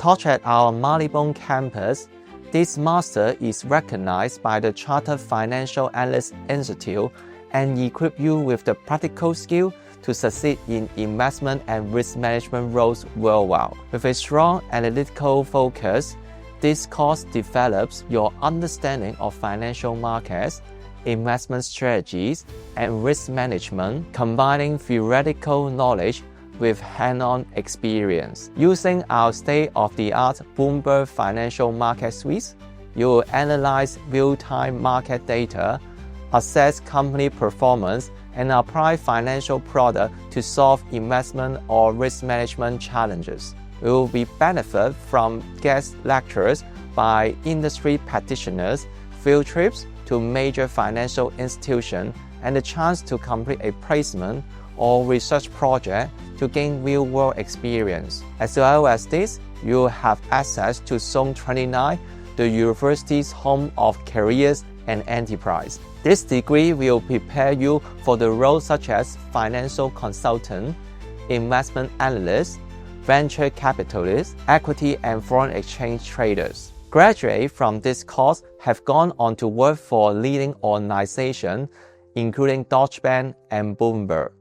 Taught at our Marylebone campus, this master is recognized by the Chartered Financial Analyst Institute and equip you with the practical skill to succeed in investment and risk management roles worldwide. With a strong analytical focus, this course develops your understanding of financial markets, investment strategies, and risk management, combining theoretical knowledge with hands-on experience. Using our state-of-the-art Bloomberg Financial Market Suites, you will analyze real-time market data, assess company performance, and apply financial products to solve investment or risk management challenges. We will be benefit from guest lectures by industry practitioners, field trips to major financial institutions, and the chance to complete a placement or research project to gain real-world experience. As well as this, you will have access to Zone 29, the university's home of careers and enterprise. This degree will prepare you for the roles such as financial consultant, investment analyst, venture capitalist, equity and foreign exchange traders. Graduates from this course have gone on to work for leading organizations, including Deutsche Bank and Bloomberg.